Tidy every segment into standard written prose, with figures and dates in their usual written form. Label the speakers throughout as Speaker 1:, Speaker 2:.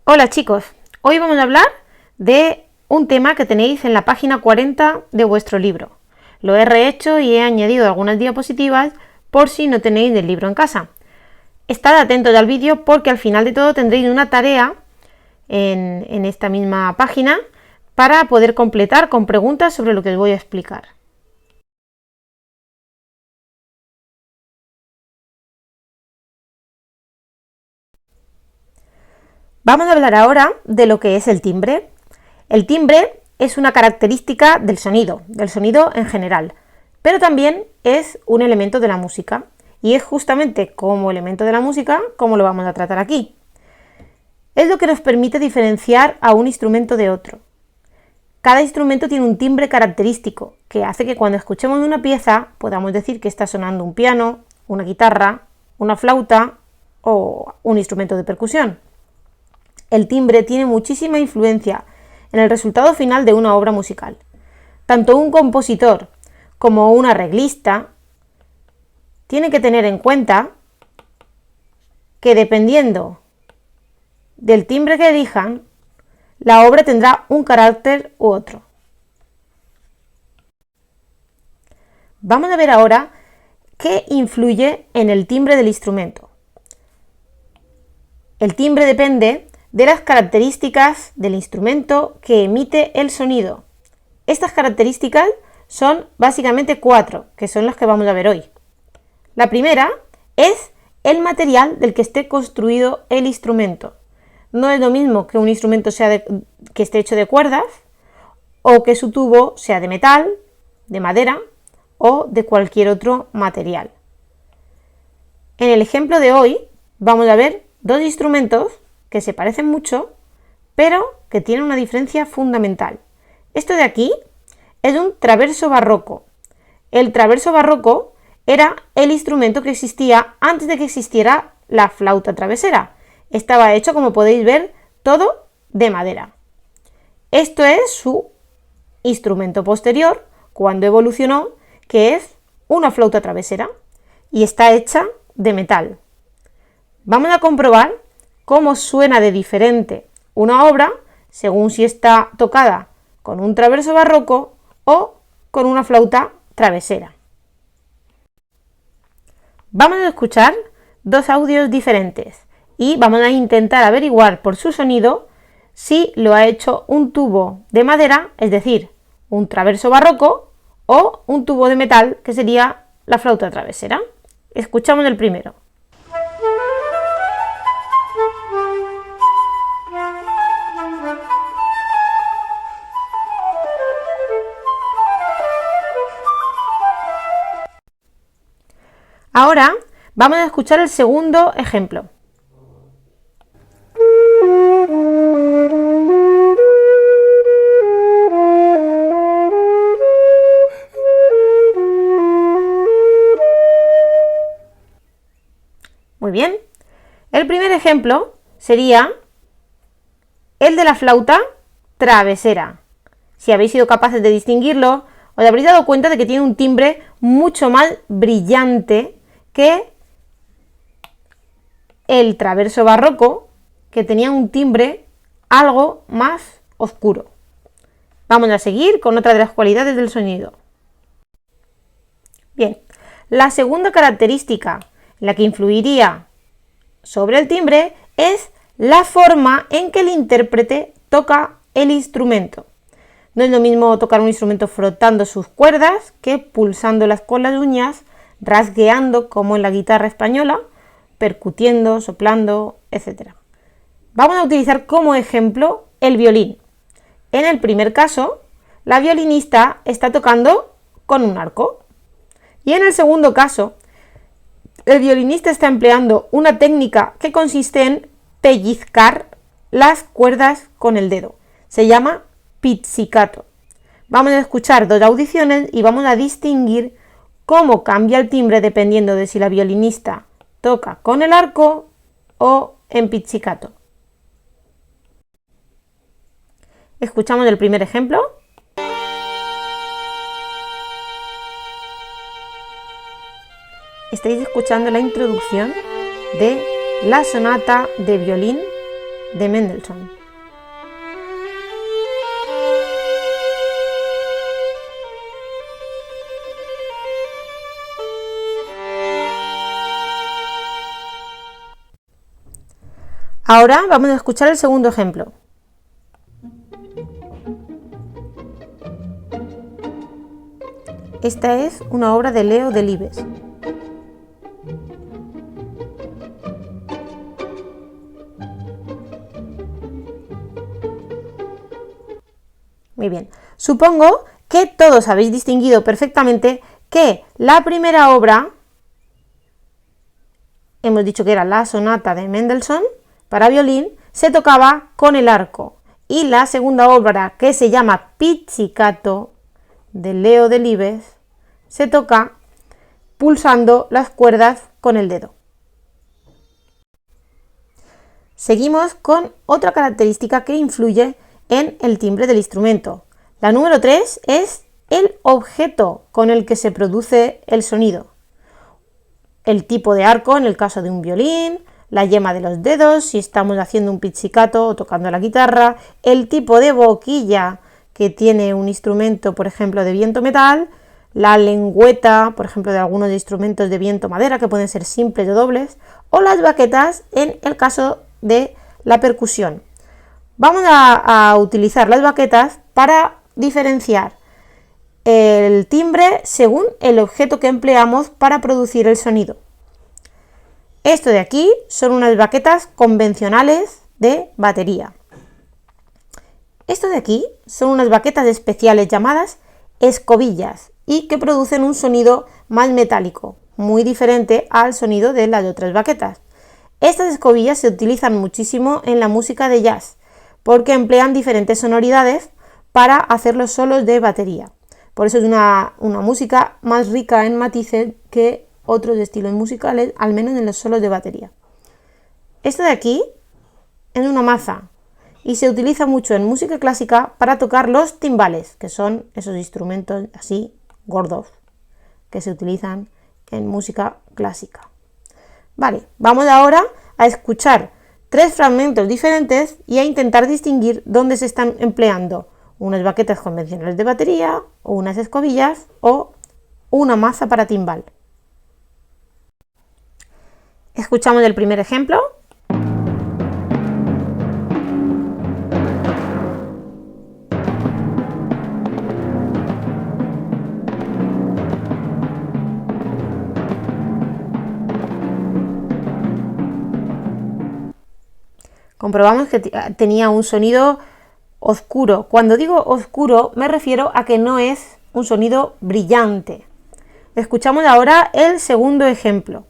Speaker 1: Hola chicos, hoy vamos a hablar de un tema que tenéis en la página 40 de vuestro libro. Lo he rehecho y he añadido algunas diapositivas por si no tenéis el libro en casa. Estad atentos al vídeo porque al final de todo tendréis una tarea en esta misma página para poder completar con preguntas sobre lo que os voy a explicar. Vamos a hablar ahora de lo que es el timbre. El timbre es una característica del sonido en general, pero también es un elemento de la música. Y es justamente como elemento de la música como lo vamos a tratar aquí. Es lo que nos permite diferenciar a un instrumento de otro. Cada instrumento tiene un timbre característico que hace que cuando escuchemos una pieza podamos decir que está sonando un piano, una guitarra, una flauta o un instrumento de percusión. El timbre tiene muchísima influencia en el resultado final de una obra musical. Tanto un compositor como un arreglista tienen que tener en cuenta que dependiendo del timbre que elijan, la obra tendrá un carácter u otro. Vamos a ver ahora qué influye en el timbre del instrumento. El timbre depende de las características del instrumento que emite el sonido. Estas características son básicamente 4, que son las que vamos a ver hoy. La primera es el material del que esté construido el instrumento. No es lo mismo que un instrumento que esté hecho de cuerdas o que su tubo sea de metal, de madera o de cualquier otro material. En el ejemplo de hoy vamos a ver dos instrumentos que se parecen mucho, pero que tienen una diferencia fundamental. Esto de aquí es un traverso barroco. El traverso barroco era el instrumento que existía antes de que existiera la flauta travesera. Estaba hecho, como podéis ver, todo de madera. Esto es su instrumento posterior, cuando evolucionó, que es una flauta travesera y está hecha de metal. Vamos a comprobar cómo suena de diferente una obra según si está tocada con un traverso barroco o con una flauta travesera. Vamos a escuchar dos audios diferentes y vamos a intentar averiguar por su sonido si lo ha hecho un tubo de madera, es decir, un traverso barroco, o un tubo de metal, que sería la flauta travesera. Escuchamos el primero. Ahora vamos a escuchar el segundo ejemplo. Muy bien. El primer ejemplo sería el de la flauta travesera. Si habéis sido capaces de distinguirlo, os habréis dado cuenta de que tiene un timbre mucho más brillante que el traverso barroco, que tenía un timbre algo más oscuro. Vamos a seguir con otra de las cualidades del sonido. Bien, la segunda característica, la que influiría sobre el timbre, es la forma en que el intérprete toca el instrumento. No es lo mismo tocar un instrumento frotando sus cuerdas que pulsándolas con las uñas, rasgueando como en la guitarra española, percutiendo, soplando, etc. Vamos a utilizar como ejemplo el violín. En el primer caso, la violinista está tocando con un arco. Y en el segundo caso, el violinista está empleando una técnica que consiste en pellizcar las cuerdas con el dedo. Se llama pizzicato. Vamos a escuchar dos audiciones y vamos a distinguir cómo cambia el timbre dependiendo de si la violinista toca con el arco o en pizzicato. Escuchamos el primer ejemplo. Estáis escuchando la introducción de la sonata de violín de Mendelssohn. Ahora vamos a escuchar el segundo ejemplo. Esta es una obra de Leo Delibes. Muy bien. Supongo que todos habéis distinguido perfectamente que la primera obra, hemos dicho que era la sonata de Mendelssohn para violín, se tocaba con el arco. Y la segunda obra, que se llama Pizzicato, de Leo Delibes, se toca pulsando las cuerdas con el dedo. Seguimos con otra característica que influye en el timbre del instrumento. La número 3 es el objeto con el que se produce el sonido. El tipo de arco en el caso de un violín, la yema de los dedos si estamos haciendo un pizzicato o tocando la guitarra, el tipo de boquilla que tiene un instrumento, por ejemplo, de viento metal, la lengüeta, por ejemplo, de algunos instrumentos de viento madera que pueden ser simples o dobles, o las baquetas en el caso de la percusión. Vamos a utilizar las baquetas para diferenciar el timbre según el objeto que empleamos para producir el sonido. Esto de aquí son unas baquetas convencionales de batería. Esto de aquí son unas baquetas especiales llamadas escobillas y que producen un sonido más metálico, muy diferente al sonido de las otras baquetas. Estas escobillas se utilizan muchísimo en la música de jazz porque emplean diferentes sonoridades para hacer los solos de batería. Por eso es una música más rica en matices que otros estilos musicales, al menos en los solos de batería. Esto de aquí es una maza y se utiliza mucho en música clásica para tocar los timbales, que son esos instrumentos así gordos que se utilizan en música clásica. Vale, vamos ahora a escuchar 3 fragmentos diferentes y a intentar distinguir dónde se están empleando unas baquetas convencionales de batería, o unas escobillas, o una maza para timbal. Escuchamos el primer ejemplo. Comprobamos que tenía un sonido oscuro. Cuando digo oscuro me refiero a que no es un sonido brillante. Escuchamos ahora el segundo ejemplo.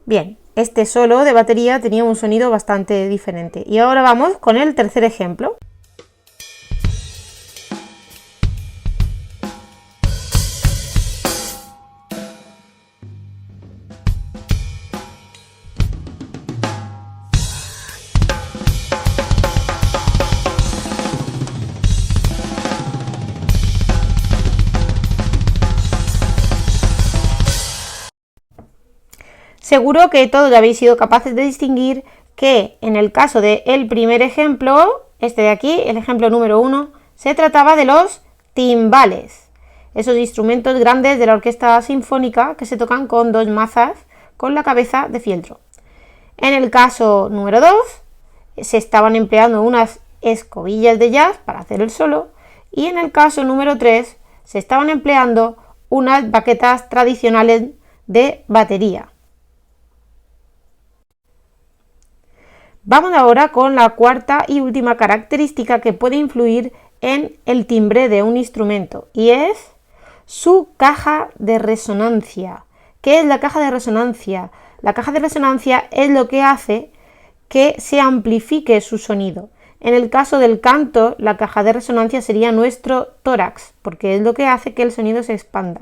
Speaker 1: Bien, este solo de batería tenía un sonido bastante diferente. Y ahora vamos con el tercer ejemplo. Seguro que todos habéis sido capaces de distinguir que en el caso del primer ejemplo, este de aquí, el ejemplo número 1, se trataba de los timbales, esos instrumentos grandes de la orquesta sinfónica que se tocan con 2 mazas con la cabeza de fieltro. En el caso número 2, se estaban empleando unas escobillas de jazz para hacer el solo, y en el caso número 3, se estaban empleando unas baquetas tradicionales de batería. Vamos ahora con la cuarta y última característica que puede influir en el timbre de un instrumento, y es su caja de resonancia. ¿Qué es la caja de resonancia? La caja de resonancia es lo que hace que se amplifique su sonido. En el caso del canto, la caja de resonancia sería nuestro tórax, porque es lo que hace que el sonido se expanda.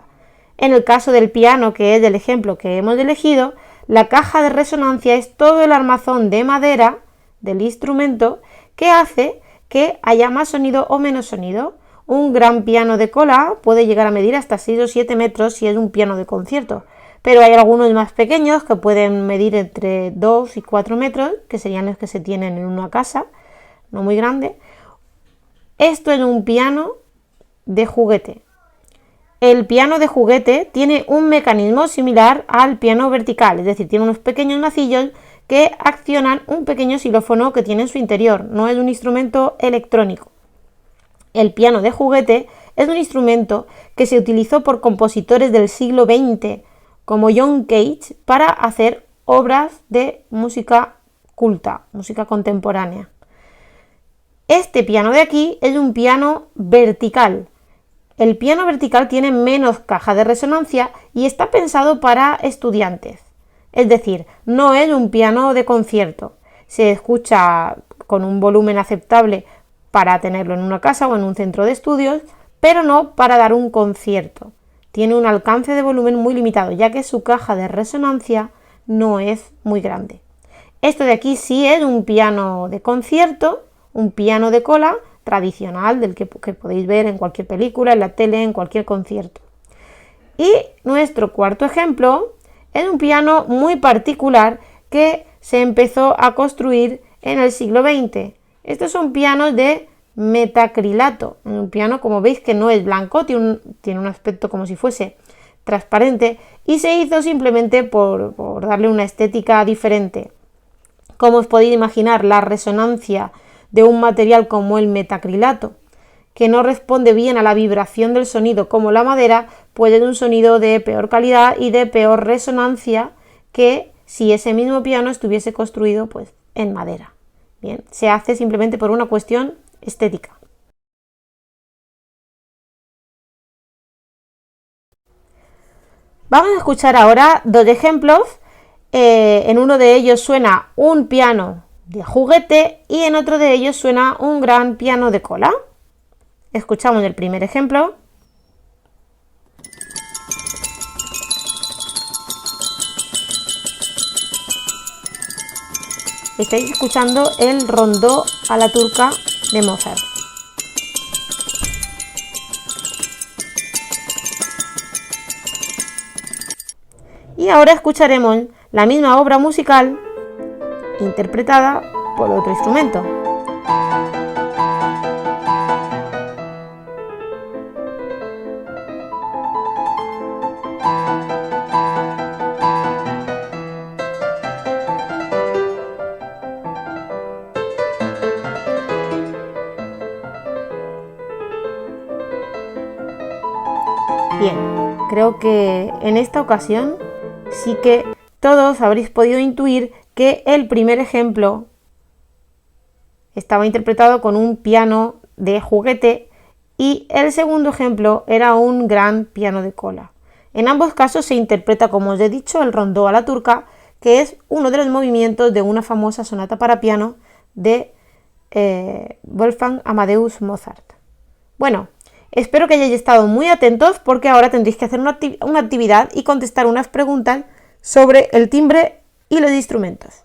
Speaker 1: En el caso del piano, que es el ejemplo que hemos elegido, la caja de resonancia es todo el armazón de madera del instrumento que hace que haya más sonido o menos sonido. Un gran piano de cola puede llegar a medir hasta 6 o 7 metros si es un piano de concierto, pero hay algunos más pequeños que pueden medir entre 2 y 4 metros, que serían los que se tienen en una casa, no muy grande. Esto es un piano de juguete. El piano de juguete tiene un mecanismo similar al piano vertical, es decir, tiene unos pequeños nacillos que accionan un pequeño xilófono que tiene en su interior, no es un instrumento electrónico. El piano de juguete es un instrumento que se utilizó por compositores del siglo XX, como John Cage, para hacer obras de música culta, música contemporánea. Este piano de aquí es un piano vertical. El piano vertical tiene menos caja de resonancia y está pensado para estudiantes. Es decir, no es un piano de concierto. Se escucha con un volumen aceptable para tenerlo en una casa o en un centro de estudios, pero no para dar un concierto. Tiene un alcance de volumen muy limitado, ya que su caja de resonancia no es muy grande. Esto de aquí sí es un piano de concierto, un piano de cola tradicional, del que podéis ver en cualquier película, en la tele, en cualquier concierto. Y nuestro cuarto ejemplo es un piano muy particular que se empezó a construir en el siglo XX. Estos son pianos de metacrilato, un piano, como veis, que no es blanco, tiene un aspecto como si fuese transparente, y se hizo simplemente por darle una estética diferente. Como os podéis imaginar, la resonancia de un material como el metacrilato, que no responde bien a la vibración del sonido como la madera, puede dar un sonido de peor calidad y de peor resonancia que si ese mismo piano estuviese construido pues en madera. Bien, se hace simplemente por una cuestión estética. Vamos a escuchar ahora dos ejemplos. En uno de ellos suena un piano de juguete y en otro de ellos suena un gran piano de cola. Escuchamos el primer ejemplo. Estáis escuchando el rondó a la turca de Mozart. Y ahora escucharemos la misma obra musical interpretada por otro instrumento. Bien, creo que en esta ocasión sí que todos habréis podido intuir que el primer ejemplo estaba interpretado con un piano de juguete y el segundo ejemplo era un gran piano de cola. En ambos casos se interpreta, como os he dicho, el rondó a la turca, que es uno de los movimientos de una famosa sonata para piano de Wolfgang Amadeus Mozart. Bueno, espero que hayáis estado muy atentos porque ahora tendréis que hacer una actividad y contestar unas preguntas sobre el timbre y los instrumentos.